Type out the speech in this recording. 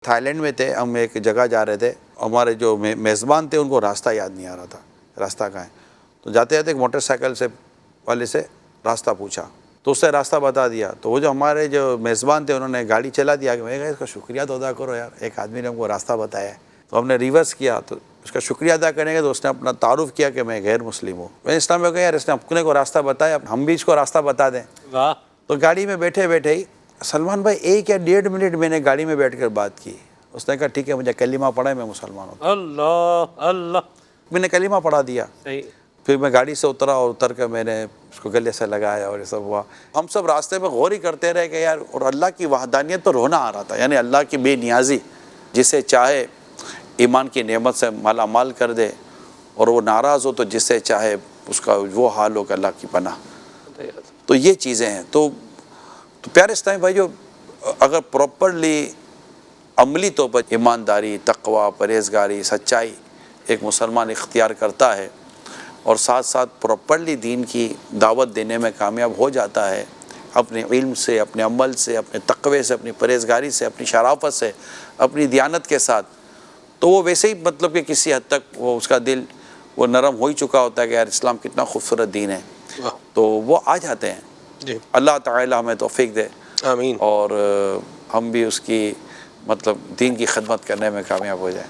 Thai land میں تھے، ہم ایک جگہ جا رہے تھے، ہمارے جو میزبان تھے ان کو راستہ یاد نہیں آ رہا تھا، راستہ کہاں ہے، تو جاتے جاتے ایک موٹر سائیکل سے والے سے راستہ پوچھا تو اس سے راستہ بتا دیا، تو وہ جو ہمارے جو میزبان تھے انہوں نے گاڑی چلا دیا کہ میں کہا اس کا شکریہ تو ادا کرو یار، ایک آدمی نے ہم کو راستہ بتایا ہے، تو ہم نے ریورس کیا، تو اس کا شکریہ ادا کرنے کے تو اس نے اپنا تعارف کیا کہ میں غیر مسلم ہوں۔ میں اسلام میں کہا یار اس نے اپنے کو راستہ بتایا، ہم بھی اس کو راستہ بتا دیں۔ واہ، تو گاڑی میں بیٹھے بیٹھے ہی سلمان بھائی 1 یا 1.5 منٹ میں نے گاڑی میں بیٹھ کر بات کی، اس نے کہا ٹھیک ہے مجھے کلمہ پڑھا ہے میں مسلمان ہوں، اللہ اللہ، میں نے کلمہ پڑھا دیا، صحیح، پھر میں گاڑی سے اترا اور اتر کر میں نے اس کو گلے سے لگایا اور یہ سب ہوا۔ ہم سب راستے میں غور ہی کرتے رہے کہ یار، اور اللہ کی وحدانیت پر رونا آ رہا تھا، یعنی اللہ کی بے نیازی، جسے چاہے ایمان کی نعمت سے مالا مال کر دے اور وہ ناراض ہو تو جسے چاہے اس کا وہ حال ہو کہ اللہ کی پناہ، تو یہ چیزیں ہیں۔ تو پیارے اسلامی بھائیو، اگر پراپرلی عملی طور پر ایمانداری، تقوی، پرہیزگاری، سچائی ایک مسلمان اختیار کرتا ہے اور ساتھ ساتھ پراپرلی دین کی دعوت دینے میں کامیاب ہو جاتا ہے، اپنے علم سے، اپنے عمل سے، اپنے تقوی سے، اپنی پرہیزگاری سے، اپنی شرافت سے، اپنی دیانت کے ساتھ، تو وہ ویسے ہی مطلب کہ کسی حد تک وہ اس کا دل وہ نرم ہو ہی چکا ہوتا ہے کہ یار اسلام کتنا خوبصورت دین ہے، تو وہ آ جاتے ہیں۔ جی، اللہ تعالی ہمیں توفیق دے آمین۔ اور ہم بھی اس کی مطلب دین کی خدمت کرنے میں کامیاب ہو جائیں۔